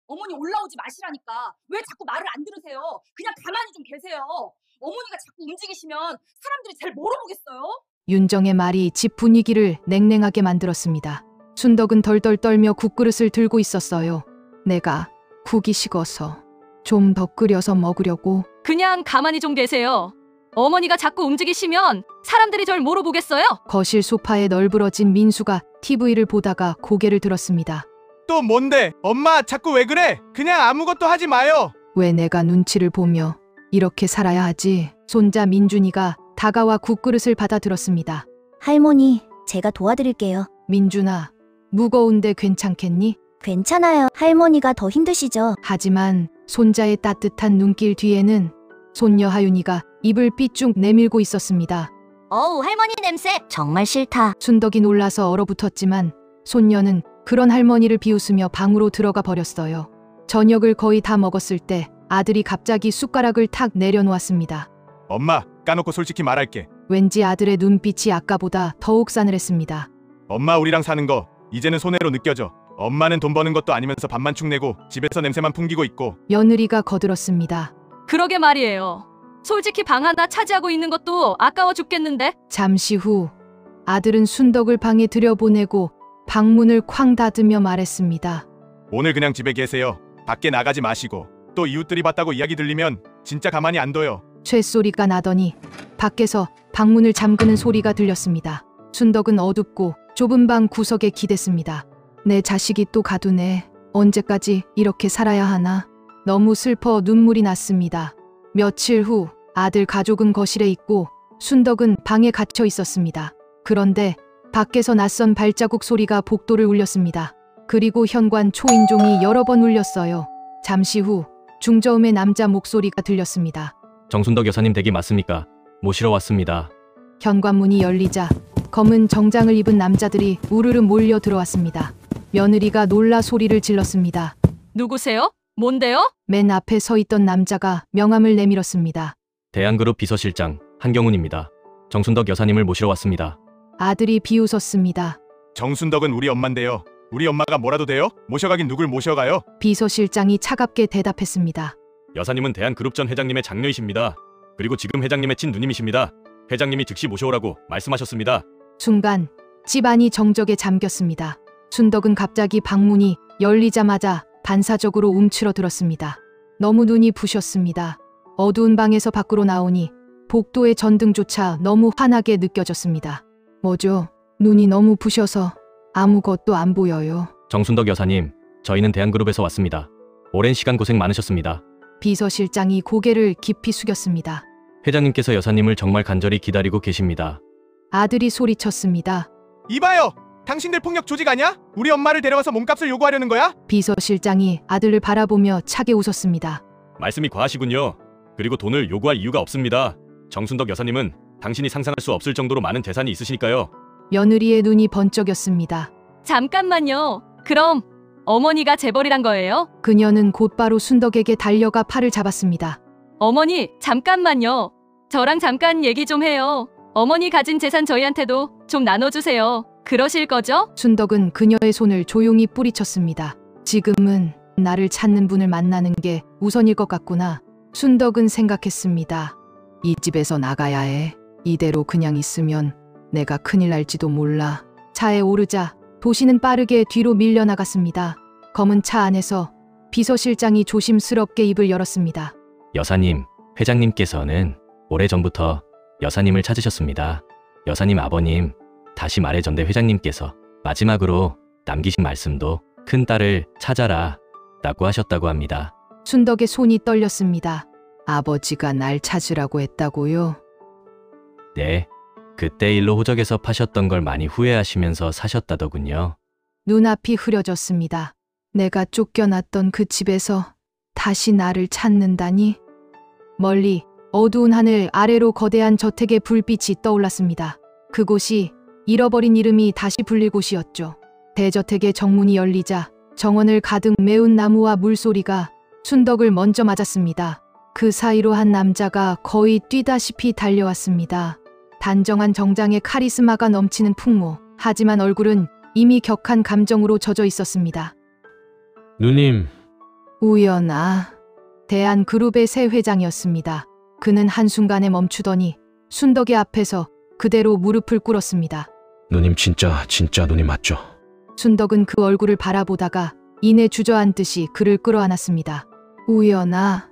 어머니 올라오지 마시라니까. 왜 자꾸 말을 안 들으세요? 그냥 가만히 좀 계세요. 어머니가 자꾸 움직이시면 사람들이 잘 물어보겠어요? 윤정의 말이 집 분위기를 냉랭하게 만들었습니다. 순덕은 덜덜 떨며 국그릇을 들고 있었어요. 내가 국이 식어서 좀 더 끓여서 먹으려고. 그냥 가만히 좀 계세요. 어머니가 자꾸 움직이시면 사람들이 절 뭐로 보겠어요? 거실 소파에 널브러진 민수가 TV를 보다가 고개를 들었습니다. 또 뭔데? 엄마 자꾸 왜 그래? 그냥 아무것도 하지 마요. 왜 내가 눈치를 보며 이렇게 살아야 하지? 손자 민준이가 다가와 국그릇을 받아 들었습니다. 할머니, 제가 도와드릴게요. 민준아, 무거운데 괜찮겠니? 괜찮아요. 할머니가 더 힘드시죠? 하지만 손자의 따뜻한 눈길 뒤에는 손녀 하윤이가 입을 삐쭉 내밀고 있었습니다. 어우, 할머니 냄새. 정말 싫다. 순덕이 놀라서 얼어붙었지만 손녀는 그런 할머니를 비웃으며 방으로 들어가 버렸어요. 저녁을 거의 다 먹었을 때 아들이 갑자기 숟가락을 탁 내려놓았습니다. 엄마, 까놓고 솔직히 말할게. 왠지 아들의 눈빛이 아까보다 더욱 싸늘했습니다. 엄마 우리랑 사는 거 이제는 손해로 느껴져. 엄마는 돈 버는 것도 아니면서 밥만 축 내고 집에서 냄새만 풍기고 있고. 며느리가 거들었습니다. 그러게 말이에요. 솔직히 방 하나 차지하고 있는 것도 아까워 죽겠는데. 잠시 후 아들은 순덕을 방에 들여보내고 방문을 쾅 닫으며 말했습니다. 오늘 그냥 집에 계세요. 밖에 나가지 마시고. 또 이웃들이 봤다고 이야기 들리면 진짜 가만히 안 둬요. 쇳소리가 나더니 밖에서 방문을 잠그는 소리가 들렸습니다. 순덕은 어둡고 좁은 방 구석에 기댔습니다. 내 자식이 또 가두네. 언제까지 이렇게 살아야 하나. 너무 슬퍼 눈물이 났습니다. 며칠 후 아들 가족은 거실에 있고 순덕은 방에 갇혀 있었습니다. 그런데 밖에서 낯선 발자국 소리가 복도를 울렸습니다. 그리고 현관 초인종이 여러 번 울렸어요. 잠시 후 중저음의 남자 목소리가 들렸습니다. 정순덕 여사님 댁이 맞습니까? 모시러 왔습니다. 현관문이 열리자 검은 정장을 입은 남자들이 우르르 몰려 들어왔습니다. 며느리가 놀라 소리를 질렀습니다. 누구세요? 뭔데요? 맨 앞에 서 있던 남자가 명함을 내밀었습니다. 대한그룹 비서실장 한경훈입니다. 정순덕 여사님을 모시러 왔습니다. 아들이 비웃었습니다. 정순덕은 우리 엄마인데요. 우리 엄마가 뭐라도 돼요? 모셔가긴 누굴 모셔가요? 비서실장이 차갑게 대답했습니다. 여사님은 대한그룹 전 회장님의 장녀이십니다. 그리고 지금 회장님의 친누님이십니다. 회장님이 즉시 모셔오라고 말씀하셨습니다. 순간 집안이 정적에 잠겼습니다. 순덕은 갑자기 방문이 열리자마자 반사적으로 움츠러들었습니다. 너무 눈이 부셨습니다. 어두운 방에서 밖으로 나오니 복도의 전등조차 너무 환하게 느껴졌습니다. 뭐죠? 눈이 너무 부셔서 아무것도 안 보여요. 정순덕 여사님, 저희는 대한그룹에서 왔습니다. 오랜 시간 고생 많으셨습니다. 비서실장이 고개를 깊이 숙였습니다. 회장님께서 여사님을 정말 간절히 기다리고 계십니다. 아들이 소리쳤습니다. 이봐요! 당신들 폭력 조직 아냐? 우리 엄마를 데려와서 몸값을 요구하려는 거야? 비서실장이 아들을 바라보며 차게 웃었습니다. 말씀이 과하시군요. 그리고 돈을 요구할 이유가 없습니다. 정순덕 여사님은 당신이 상상할 수 없을 정도로 많은 재산이 있으시니까요. 며느리의 눈이 번쩍였습니다. 잠깐만요. 그럼 어머니가 재벌이란 거예요? 그녀는 곧바로 순덕에게 달려가 팔을 잡았습니다. 어머니, 잠깐만요. 저랑 잠깐 얘기 좀 해요. 어머니 가진 재산 저희한테도 좀 나눠주세요. 그러실 거죠? 순덕은 그녀의 손을 조용히 뿌리쳤습니다. 지금은 나를 찾는 분을 만나는 게 우선일 것 같구나. 순덕은 생각했습니다. 이 집에서 나가야 해. 이대로 그냥 있으면 내가 큰일 날지도 몰라. 차에 오르자 도시는 빠르게 뒤로 밀려나갔습니다. 검은 차 안에서 비서실장이 조심스럽게 입을 열었습니다. 여사님, 회장님께서는 오래전부터 여사님을 찾으셨습니다. 여사님 아버님, 다시 말해전대 회장님께서 마지막으로 남기신 말씀도 큰딸을 찾아라 라고 하셨다고 합니다. 순덕의 손이 떨렸습니다. 아버지가 날 찾으라고 했다고요? 네, 그때 일로 호적에서 파셨던 걸 많이 후회하시면서 사셨다더군요. 눈앞이 흐려졌습니다. 내가 쫓겨났던 그 집에서 다시 나를 찾는다니? 멀리 어두운 하늘 아래로 거대한 저택의 불빛이 떠올랐습니다. 그곳이 잃어버린 이름이 다시 불릴 곳이었죠. 대저택의 정문이 열리자 정원을 가득 메운 나무와 물소리가 순덕을 먼저 맞았습니다. 그 사이로 한 남자가 거의 뛰다시피 달려왔습니다. 단정한 정장에 카리스마가 넘치는 풍모. 하지만 얼굴은 이미 격한 감정으로 젖어 있었습니다. 누님, 우연아. 대한그룹의 새 회장이었습니다. 그는 한순간에 멈추더니 순덕의 앞에서 그대로 무릎을 꿇었습니다. 누님 진짜 누님 맞죠? 순덕은 그 얼굴을 바라보다가 이내 주저앉듯이 그를 끌어안았습니다. 우연아,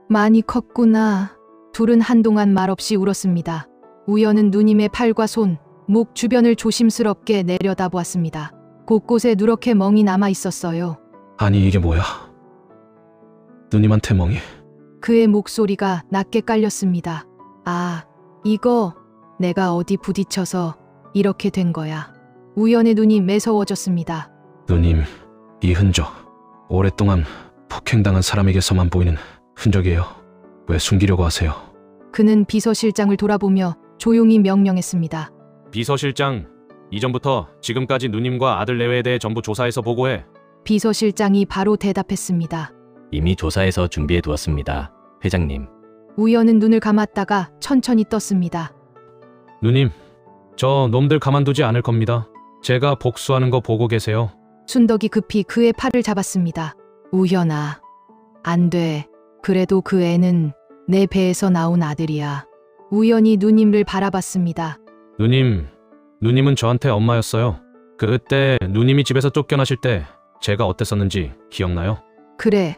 많이 컸구나. 둘은 한동안 말없이 울었습니다. 우연은 누님의 팔과 손, 목 주변을 조심스럽게 내려다보았습니다. 곳곳에 누렇게 멍이 남아 있었어요. 아니 이게 뭐야? 누님한테 멍이. 그의 목소리가 낮게 깔렸습니다. 아, 이거 내가 어디 부딪혀서 이렇게 된 거야. 우연의 눈이 매서워졌습니다. 누님, 이 흔적 오랫동안 폭행당한 사람에게서만 보이는 흔적이에요. 왜 숨기려고 하세요? 그는 비서실장을 돌아보며 조용히 명령했습니다. 비서실장, 이전부터 지금까지 누님과 아들 내외에 대해 전부 조사해서 보고해. 비서실장이 바로 대답했습니다. 이미 조사해서 준비해 두었습니다. 회장님. 우연은 눈을 감았다가 천천히 떴습니다. 누님, 저 놈들 가만두지 않을 겁니다. 제가 복수하는 거 보고 계세요. 순덕이 급히 그의 팔을 잡았습니다. 우연아, 안 돼. 그래도 그 애는 내 배에서 나온 아들이야. 우연히 누님을 바라봤습니다. 누님은 저한테 엄마였어요. 그때 누님이 집에서 쫓겨나실 때 제가 어땠었는지 기억나요? 그래,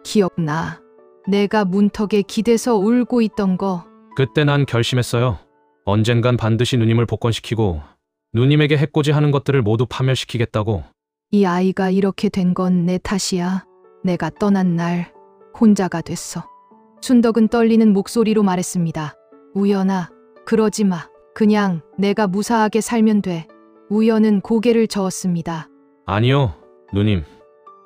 기억나. 내가 문턱에 기대서 울고 있던 거. 그때 난 결심했어요. 언젠간 반드시 누님을 복권시키고 누님에게 해코지하는 것들을 모두 파멸시키겠다고. 이 아이가 이렇게 된 건 내 탓이야. 내가 떠난 날 혼자가 됐어. 순덕은 떨리는 목소리로 말했습니다. 우연아, 그러지 마. 그냥 내가 무사하게 살면 돼. 우연은 고개를 저었습니다. 아니요, 누님.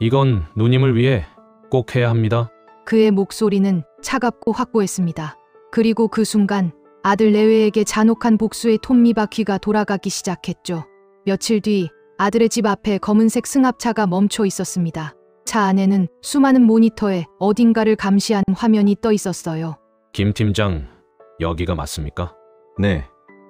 이건 누님을 위해 꼭 해야 합니다. 그의 목소리는 차갑고 확고했습니다. 그리고 그 순간 아들 내외에게 잔혹한 복수의 톱니바퀴가 돌아가기 시작했죠. 며칠 뒤 아들의 집 앞에 검은색 승합차가 멈춰 있었습니다. 차 안에는 수많은 모니터에 어딘가를 감시하는 화면이 떠 있었어요. 김 팀장, 여기가 맞습니까? 네,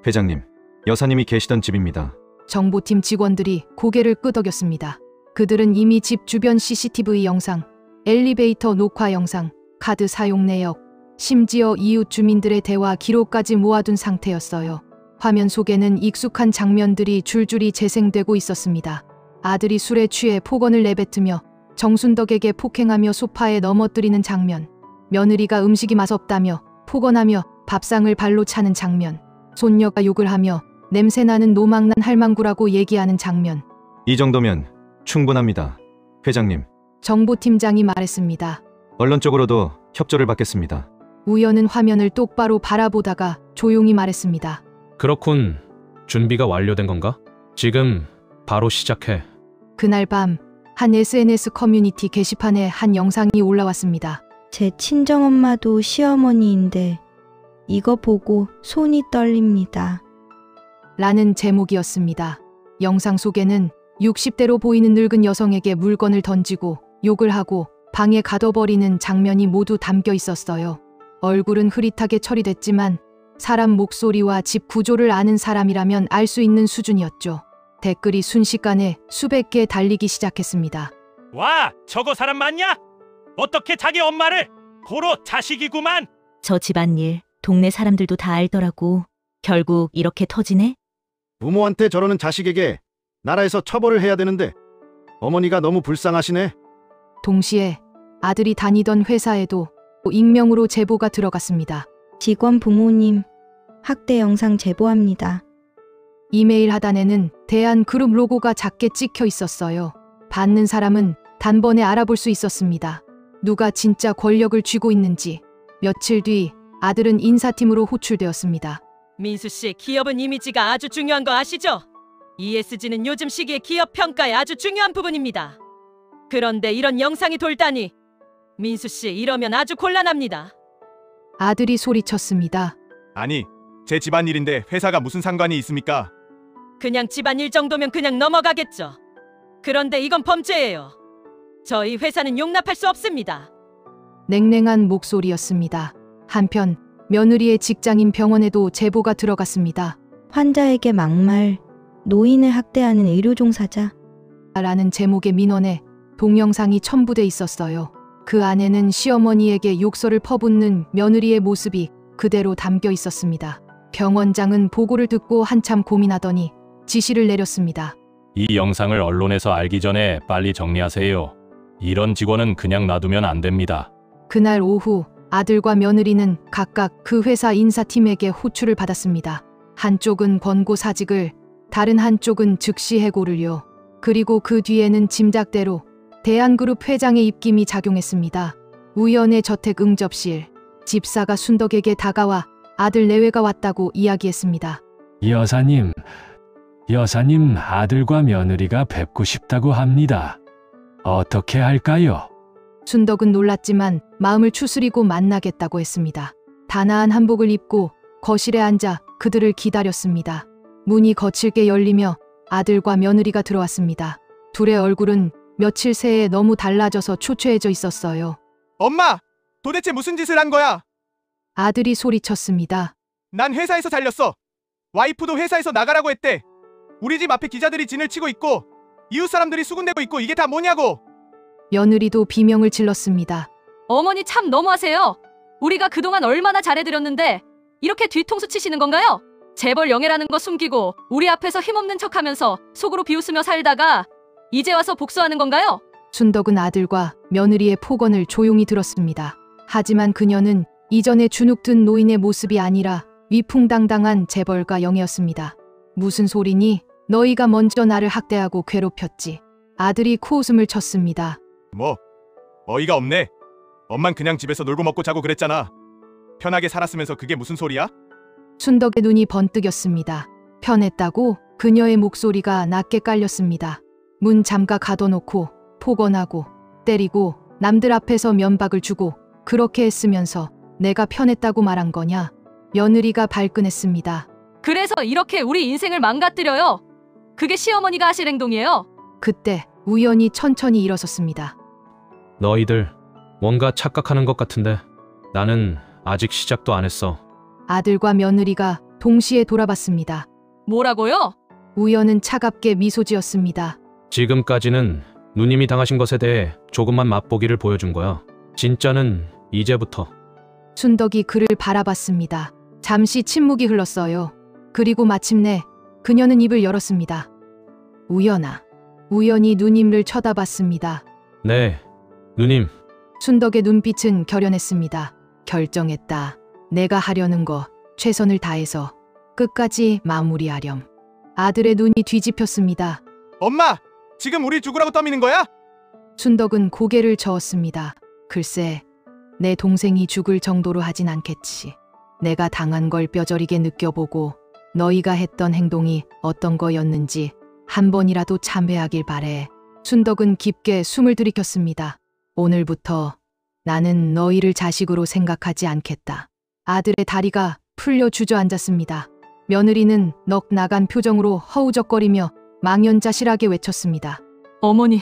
회장님. 여사님이 계시던 집입니다. 정보팀 직원들이 고개를 끄덕였습니다. 그들은 이미 집 주변 CCTV 영상, 엘리베이터 녹화 영상, 카드 사용 내역, 심지어 이웃 주민들의 대화 기록까지 모아둔 상태였어요. 화면 속에는 익숙한 장면들이 줄줄이 재생되고 있었습니다. 아들이 술에 취해 폭언을 내뱉으며 정순덕에게 폭행하며 소파에 넘어뜨리는 장면, 며느리가 음식이 맛없다며 폭언하며 밥상을 발로 차는 장면, 손녀가 욕을 하며 냄새나는 노망난 할망구라고 얘기하는 장면. 이 정도면 충분합니다. 회장님. 정보팀장이 말했습니다. 언론 쪽으로도 협조를 받겠습니다. 우연은 화면을 똑바로 바라보다가 조용히 말했습니다. 그렇군. 준비가 완료된 건가? 지금 바로 시작해. 그날 밤 한 SNS 커뮤니티 게시판에 한 영상이 올라왔습니다. 제 친정엄마도 시어머니인데 이거 보고 손이 떨립니다. 라는 제목이었습니다. 영상 속에는 60대로 보이는 늙은 여성에게 물건을 던지고 욕을 하고 방에 가둬버리는 장면이 모두 담겨 있었어요. 얼굴은 흐릿하게 처리됐지만 사람 목소리와 집 구조를 아는 사람이라면 알 수 있는 수준이었죠. 댓글이 순식간에 수백 개 달리기 시작했습니다. 와, 저거 사람 맞냐? 어떻게 자기 엄마를? 고로 자식이구만. 저 집안일 동네 사람들도 다 알더라고. 결국 이렇게 터지네? 부모한테 저러는 자식에게 나라에서 처벌을 해야 되는데 어머니가 너무 불쌍하시네. 동시에 아들이 다니던 회사에도 익명으로 제보가 들어갔습니다. 직원 부모님, 학대 영상 제보합니다. 이메일 하단에는 대한그룹 로고가 작게 찍혀 있었어요. 받는 사람은 단번에 알아볼 수 있었습니다. 누가 진짜 권력을 쥐고 있는지. 며칠 뒤 아들은 인사팀으로 호출되었습니다. 민수 씨, 기업은 이미지가 아주 중요한 거 아시죠? ESG는 요즘 시기에 기업 평가에 아주 중요한 부분입니다. 그런데 이런 영상이 돌다니. 민수 씨, 이러면 아주 곤란합니다. 아들이 소리쳤습니다. 아니, 제 집안일인데 회사가 무슨 상관이 있습니까? 그냥 집안일 정도면 그냥 넘어가겠죠. 그런데 이건 범죄예요. 저희 회사는 용납할 수 없습니다. 냉랭한 목소리였습니다. 한편 며느리의 직장인 병원에도 제보가 들어갔습니다. 환자에게 막말, 노인을 학대하는 의료 종사자. 라는 제목의 민원에 동영상이 첨부돼 있었어요. 그 안에는 시어머니에게 욕설을 퍼붓는 며느리의 모습이 그대로 담겨 있었습니다. 병원장은 보고를 듣고 한참 고민하더니 지시를 내렸습니다. 이 영상을 언론에서 알기 전에 빨리 정리하세요. 이런 직원은 그냥 놔두면 안 됩니다. 그날 오후 아들과 며느리는 각각 그 회사 인사팀에게 호출을 받았습니다. 한쪽은 권고 사직을, 다른 한쪽은 즉시 해고를요. 그리고 그 뒤에는 짐작대로 대한그룹 회장의 입김이 작용했습니다. 우연의 저택 응접실, 집사가 순덕에게 다가와 아들 내외가 왔다고 이야기했습니다. 여사님 아들과 며느리가 뵙고 싶다고 합니다. 어떻게 할까요? 순덕은 놀랐지만 마음을 추스리고 만나겠다고 했습니다. 단아한 한복을 입고 거실에 앉아 그들을 기다렸습니다. 문이 거칠게 열리며 아들과 며느리가 들어왔습니다. 둘의 얼굴은 며칠 새에 너무 달라져서 초췌해져 있었어요. 엄마! 도대체 무슨 짓을 한 거야? 아들이 소리쳤습니다. 난 회사에서 잘렸어. 와이프도 회사에서 나가라고 했대. 우리 집 앞에 기자들이 진을 치고 있고 이웃 사람들이 수군대고 있고 이게 다 뭐냐고. 며느리도 비명을 질렀습니다. 어머니 참 너무하세요. 우리가 그동안 얼마나 잘해드렸는데 이렇게 뒤통수 치시는 건가요? 재벌 영예라는 거 숨기고 우리 앞에서 힘없는 척하면서 속으로 비웃으며 살다가 이제 와서 복수하는 건가요? 순덕은 아들과 며느리의 폭언을 조용히 들었습니다. 하지만 그녀는 이전에 주눅든 노인의 모습이 아니라 위풍당당한 재벌가 영예였습니다. 무슨 소리니? 너희가 먼저 나를 학대하고 괴롭혔지. 아들이 코웃음을 쳤습니다. 뭐? 어이가 없네. 엄만 그냥 집에서 놀고 먹고 자고 그랬잖아. 편하게 살았으면서 그게 무슨 소리야? 순덕의 눈이 번뜩였습니다. 편했다고? 그녀의 목소리가 낮게 깔렸습니다. 문 잠가 가둬놓고 폭언하고 때리고 남들 앞에서 면박을 주고 그렇게 했으면서 내가 편했다고 말한 거냐? 며느리가 발끈했습니다. 그래서 이렇게 우리 인생을 망가뜨려요. 그게 시어머니가 하실 행동이에요. 그때 우연히 천천히 일어섰습니다. 너희들 뭔가 착각하는 것 같은데 나는 아직 시작도 안 했어. 아들과 며느리가 동시에 돌아봤습니다. 뭐라고요? 우연은 차갑게 미소 지었습니다. 지금까지는 누님이 당하신 것에 대해 조금만 맛보기를 보여준 거야. 진짜는 이제부터. 순덕이 그를 바라봤습니다. 잠시 침묵이 흘렀어요. 그리고 마침내 그녀는 입을 열었습니다. 우연히 누님을 쳐다봤습니다. 네, 누님. 순덕의 눈빛은 결연했습니다. 결정했다. 내가 하려는 거 최선을 다해서 끝까지 마무리하렴. 아들의 눈이 뒤집혔습니다. 엄마! 지금 우리 죽으라고 떠미는 거야? 순덕은 고개를 저었습니다. 글쎄, 내 동생이 죽을 정도로 하진 않겠지. 내가 당한 걸 뼈저리게 느껴보고 너희가 했던 행동이 어떤 거였는지 한 번이라도 참회하길 바래. 순덕은 깊게 숨을 들이켰습니다. 오늘부터 나는 너희를 자식으로 생각하지 않겠다. 아들의 다리가 풀려 주저앉았습니다. 며느리는 넋 나간 표정으로 허우적거리며 망연자실하게 외쳤습니다. 어머니,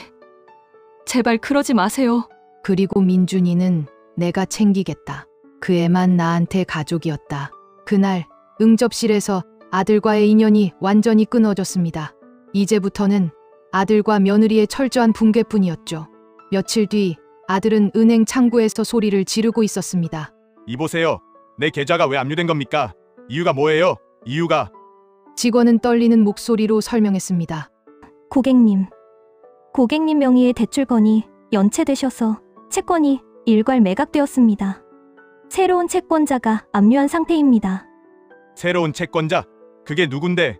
제발 그러지 마세요. 그리고 민준이는 내가 챙기겠다. 그 애만 나한테 가족이었다. 그날 응접실에서 아들과의 인연이 완전히 끊어졌습니다. 이제부터는 아들과 며느리의 철저한 붕괴뿐이었죠. 며칠 뒤 아들은 은행 창구에서 소리를 지르고 있었습니다. 이보세요. 내 계좌가 왜 압류된 겁니까? 이유가 뭐예요? 이유가... 직원은 떨리는 목소리로 설명했습니다. 고객님 명의의 대출건이 연체되셔서 채권이 일괄 매각되었습니다. 새로운 채권자가 압류한 상태입니다. 새로운 채권자? 그게 누군데?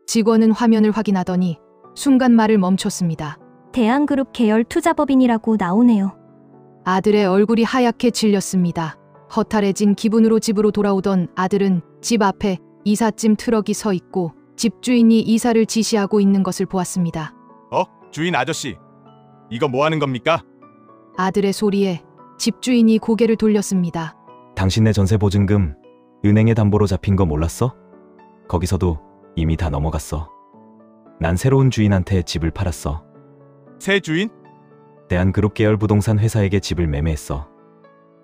직원은 화면을 확인하더니 순간 말을 멈췄습니다. 대한그룹 계열 투자법인이라고 나오네요. 아들의 얼굴이 하얗게 질렸습니다. 허탈해진 기분으로 집으로 돌아오던 아들은 집 앞에 이삿짐 트럭이 서 있고 집주인이 이사를 지시하고 있는 것을 보았습니다. 주인 아저씨, 이거 뭐 하는 겁니까? 아들의 소리에 집주인이 고개를 돌렸습니다. 당신네 전세 보증금 은행에 담보로 잡힌 거 몰랐어? 거기서도 이미 다 넘어갔어. 난 새로운 주인한테 집을 팔았어. 새 주인? 대한그룹 계열 부동산 회사에게 집을 매매했어.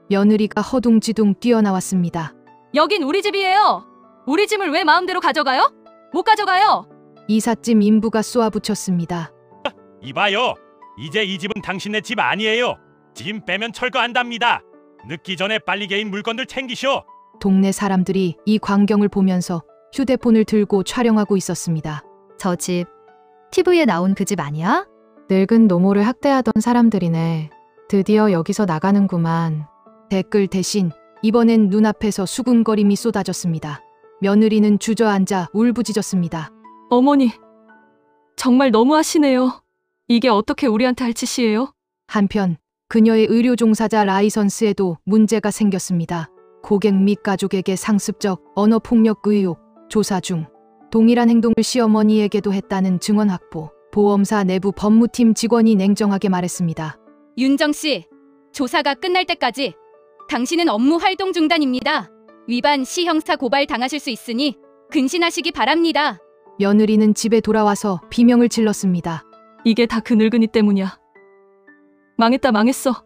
며느리가 허둥지둥 뛰어나왔습니다. 여긴 우리 집이에요. 우리 짐을 왜 마음대로 가져가요? 못 가져가요. 이삿짐 인부가 쏘아붙였습니다. 이봐요. 이제 이 집은 당신네 집 아니에요. 짐 빼면 철거한답니다. 늦기 전에 빨리 개인 물건들 챙기시오. 동네 사람들이 이 광경을 보면서 휴대폰을 들고 촬영하고 있었습니다. 저 집 TV에 나온 그 집 아니야? 늙은 노모를 학대하던 사람들이네. 드디어 여기서 나가는구만. 댓글 대신 이번엔 눈앞에서 수군거림이 쏟아졌습니다. 며느리는 주저앉아 울부짖었습니다. 어머니, 정말 너무하시네요. 이게 어떻게 우리한테 할 짓이에요? 한편 그녀의 의료 종사자 라이선스에도 문제가 생겼습니다. 고객 및 가족에게 상습적 언어폭력 의혹 조사 중. 동일한 행동을 시어머니에게도 했다는 증언 확보. 보험사 내부 법무팀 직원이 냉정하게 말했습니다. 윤정 씨, 조사가 끝날 때까지 당신은 업무 활동 중단입니다. 위반 시 형사 고발 당하실 수 있으니 근신하시기 바랍니다. 며느리는 집에 돌아와서 비명을 질렀습니다. 이게 다 그 늙은이 때문이야. 망했다 망했어.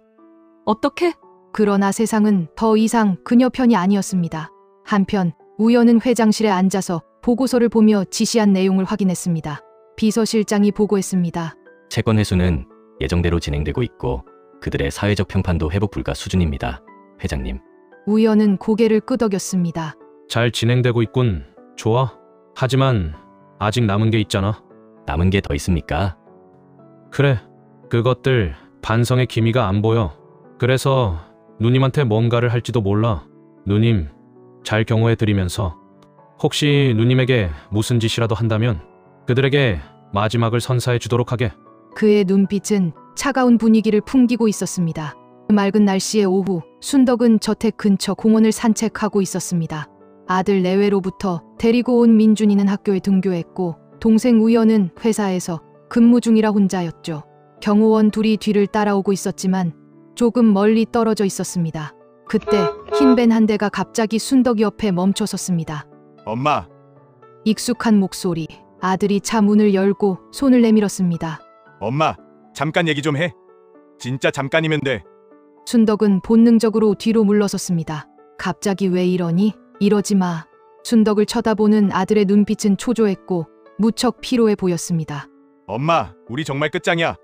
어떡해? 그러나 세상은 더 이상 그녀 편이 아니었습니다. 한편 우연은 회장실에 앉아서 보고서를 보며 지시한 내용을 확인했습니다. 비서실장이 보고했습니다. 채권 회수는 예정대로 진행되고 있고 그들의 사회적 평판도 회복 불가 수준입니다. 회장님. 우연은 고개를 끄덕였습니다. 잘 진행되고 있군. 좋아. 하지만 아직 남은 게 있잖아. 남은 게 더 있습니까? 그래. 그것들 반성의 기미가 안 보여. 그래서 누님한테 뭔가를 할지도 몰라. 누님, 잘 경호해 드리면서 혹시 누님에게 무슨 짓이라도 한다면 그들에게 마지막을 선사해 주도록 하게. 그의 눈빛은 차가운 분위기를 풍기고 있었습니다. 맑은 날씨의 오후, 순덕은 저택 근처 공원을 산책하고 있었습니다. 아들 내외로부터 데리고 온 민준이는 학교에 등교했고 동생 우연은 회사에서 근무 중이라 혼자였죠. 경호원 둘이 뒤를 따라오고 있었지만 조금 멀리 떨어져 있었습니다. 그때 흰 밴 한 대가 갑자기 순덕 옆에 멈춰섰습니다. 엄마. 익숙한 목소리. 아들이 차 문을 열고 손을 내밀었습니다. 엄마, 잠깐 얘기 좀 해. 진짜 잠깐이면 돼. 순덕은 본능적으로 뒤로 물러섰습니다. 갑자기 왜 이러니? 이러지 마. 순덕을 쳐다보는 아들의 눈빛은 초조했고 무척 피로해 보였습니다. 엄마, 우리 정말 끝장이야.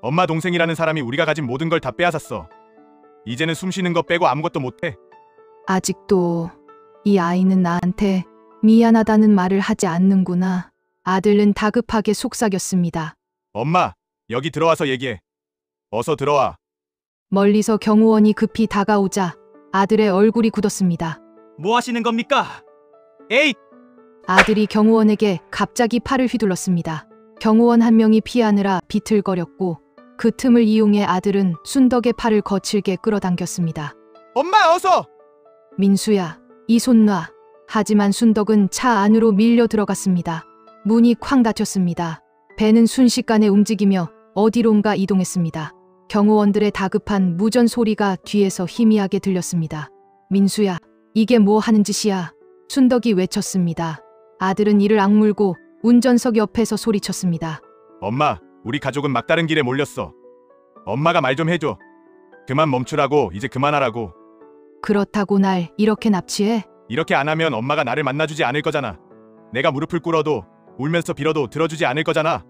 엄마 동생이라는 사람이 우리가 가진 모든 걸 다 빼앗았어. 이제는 숨 쉬는 거 빼고 아무것도 못해. 아직도 이 아이는 나한테 미안하다는 말을 하지 않는구나. 아들은 다급하게 속삭였습니다. 엄마, 여기 들어와서 얘기해. 어서 들어와. 멀리서 경호원이 급히 다가오자 아들의 얼굴이 굳었습니다. 뭐 하시는 겁니까? 에이! 아들이 경호원에게 갑자기 팔을 휘둘렀습니다. 경호원 한 명이 피하느라 비틀거렸고 그 틈을 이용해 아들은 순덕의 팔을 거칠게 끌어당겼습니다. 엄마, 어서! 민수야, 이 손 놔. 하지만 순덕은 차 안으로 밀려 들어갔습니다. 문이 쾅 닫혔습니다. 배는 순식간에 움직이며 어디론가 이동했습니다. 경호원들의 다급한 무전 소리가 뒤에서 희미하게 들렸습니다. 민수야, 이게 뭐 하는 짓이야? 순덕이 외쳤습니다. 아들은 이를 악물고 운전석 옆에서 소리쳤습니다. 엄마, 우리 가족은 막다른 길에 몰렸어. 엄마가 말 좀 해줘. 그만 멈추라고, 이제 그만하라고. 그렇다고 날 이렇게 납치해? 이렇게 안 하면 엄마가 나를 만나주지 않을 거잖아. 내가 무릎을 꿇어도 울면서 빌어도 들어주지 않을 거잖아.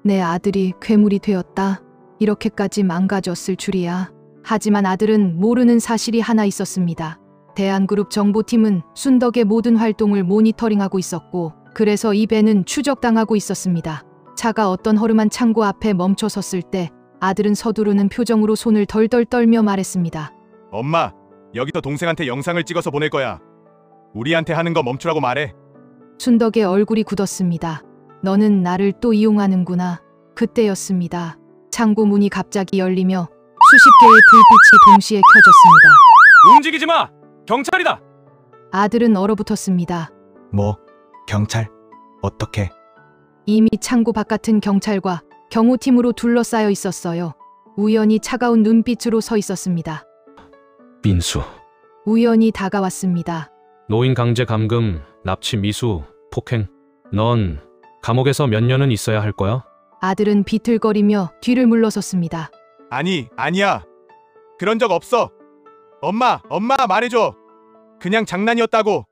내 아들이 괴물이 되었다. 이렇게까지 망가졌을 줄이야. 하지만 아들은 모르는 사실이 하나 있었습니다. 대한그룹 정보팀은 순덕의 모든 활동을 모니터링하고 있었고 그래서 이 배는 추적당하고 있었습니다. 차가 어떤 허름한 창고 앞에 멈춰 섰을 때 아들은 서두르는 표정으로 손을 덜덜 떨며 말했습니다. 엄마, 여기서 동생한테 영상을 찍어서 보낼 거야. 우리한테 하는 거 멈추라고 말해. 순덕의 얼굴이 굳었습니다. 너는 나를 또 이용하는구나. 그때였습니다. 창고 문이 갑자기 열리며 수십 개의 불빛이 동시에 켜졌습니다. 움직이지 마! 경찰이다! 아들은 얼어붙었습니다. 뭐? 경찰? 어떻게? 이미 창고 바깥은 경찰과 경호팀으로 둘러싸여 있었어요. 우연히 차가운 눈빛으로 서 있었습니다. 민수. 우연히 다가왔습니다. 노인 강제 감금, 납치 미수, 폭행. 넌 감옥에서 몇 년은 있어야 할 거야? 아들은 비틀거리며 뒤를 물러섰습니다. 아니야. 그런 적 없어. 엄마 말해줘. 그냥 장난이었다고.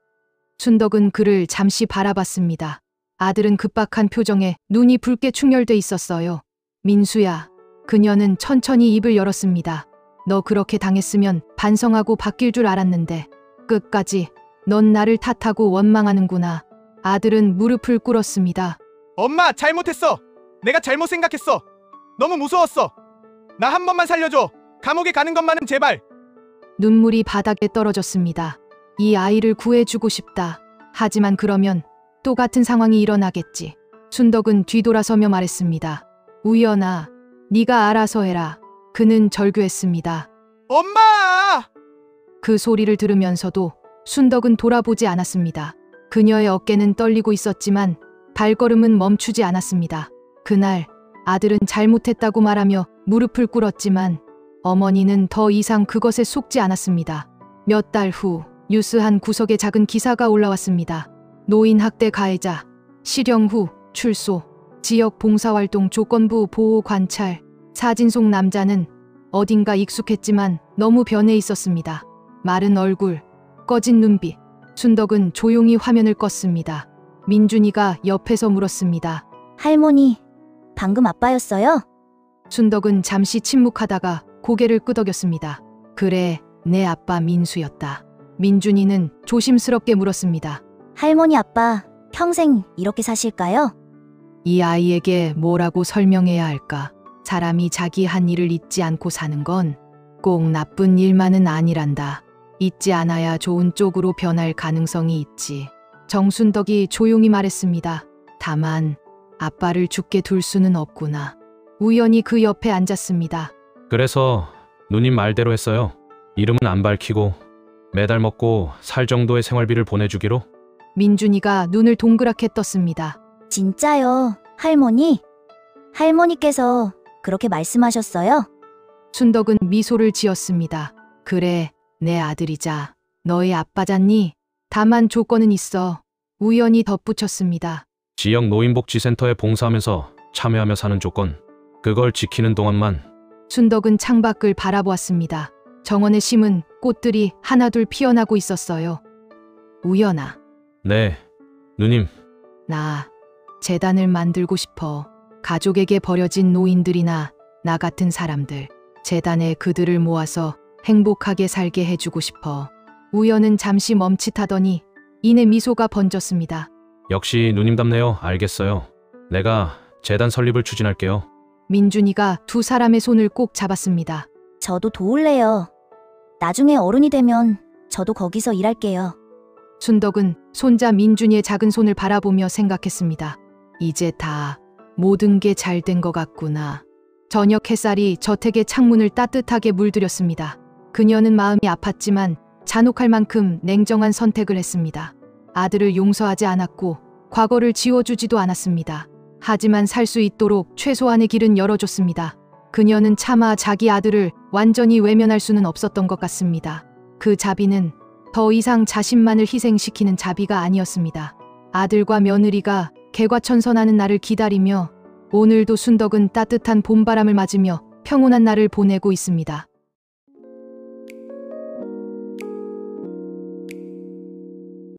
순덕은 그를 잠시 바라봤습니다. 아들은 급박한 표정에 눈이 붉게 충혈돼 있었어요. 민수야. 그녀는 천천히 입을 열었습니다. 너 그렇게 당했으면 반성하고 바뀔 줄 알았는데 끝까지 넌 나를 탓하고 원망하는구나. 아들은 무릎을 꿇었습니다. 엄마, 잘못했어. 내가 잘못 생각했어. 너무 무서웠어. 나 한 번만 살려줘. 감옥에 가는 것만은 제발. 눈물이 바닥에 떨어졌습니다. 이 아이를 구해주고 싶다. 하지만 그러면 또 같은 상황이 일어나겠지. 순덕은 뒤돌아서며 말했습니다. 우연아, 네가 알아서 해라. 그는 절규했습니다. 엄마! 그 소리를 들으면서도 순덕은 돌아보지 않았습니다. 그녀의 어깨는 떨리고 있었지만 발걸음은 멈추지 않았습니다. 그날 아들은 잘못했다고 말하며 무릎을 꿇었지만 어머니는 더 이상 그것에 속지 않았습니다. 몇 달 후 뉴스 한 구석에 작은 기사가 올라왔습니다. 노인 학대 가해자, 실형 후 출소, 지역 봉사활동 조건부 보호 관찰. 사진 속 남자는 어딘가 익숙했지만 너무 변해 있었습니다. 마른 얼굴, 꺼진 눈빛. 순덕은 조용히 화면을 껐습니다. 민준이가 옆에서 물었습니다. 할머니, 방금 아빠였어요? 순덕은 잠시 침묵하다가 고개를 끄덕였습니다. 그래, 내 아빠 민수였다. 민준이는 조심스럽게 물었습니다. 할머니 아빠 평생 이렇게 사실까요? 이 아이에게 뭐라고 설명해야 할까? 사람이 자기 한 일을 잊지 않고 사는 건 꼭 나쁜 일만은 아니란다. 잊지 않아야 좋은 쪽으로 변할 가능성이 있지. 정순덕이 조용히 말했습니다. 다만 아빠를 죽게 둘 수는 없구나. 우연히 그 옆에 앉았습니다. 그래서 누님 말대로 했어요. 이름은 안 밝히고 매달 먹고 살 정도의 생활비를 보내주기로. 민준이가 눈을 동그랗게 떴습니다. 진짜요, 할머니? 할머니께서 그렇게 말씀하셨어요? 순덕은 미소를 지었습니다. 그래, 내 아들이자 너의 아빠잖니? 다만 조건은 있어. 우연히 덧붙였습니다. 지역 노인복지센터에 봉사하면서 참여하며 사는 조건. 그걸 지키는 동안만. 순덕은 창밖을 바라보았습니다. 정원에 심은 꽃들이 하나둘 피어나고 있었어요. 우연아. 네, 누님. 나 재단을 만들고 싶어. 가족에게 버려진 노인들이나 나 같은 사람들. 재단에 그들을 모아서 행복하게 살게 해주고 싶어. 우연은 잠시 멈칫하더니 이내 미소가 번졌습니다. 역시 누님답네요. 알겠어요. 내가 재단 설립을 추진할게요. 민준이가 두 사람의 손을 꼭 잡았습니다. 저도 도울래요. 나중에 어른이 되면 저도 거기서 일할게요. 순덕은 손자 민준이의 작은 손을 바라보며 생각했습니다. 이제 다 모든 게 잘 된 것 같구나. 저녁 햇살이 저택의 창문을 따뜻하게 물들였습니다. 그녀는 마음이 아팠지만 잔혹할 만큼 냉정한 선택을 했습니다. 아들을 용서하지 않았고 과거를 지워주지도 않았습니다. 하지만 살 수 있도록 최소한의 길은 열어줬습니다. 그녀는 차마 자기 아들을 완전히 외면할 수는 없었던 것 같습니다. 그 자비는 더 이상 자신만을 희생시키는 자비가 아니었습니다. 아들과 며느리가 개과천선하는 날을 기다리며 오늘도 순덕은 따뜻한 봄바람을 맞으며 평온한 날을 보내고 있습니다.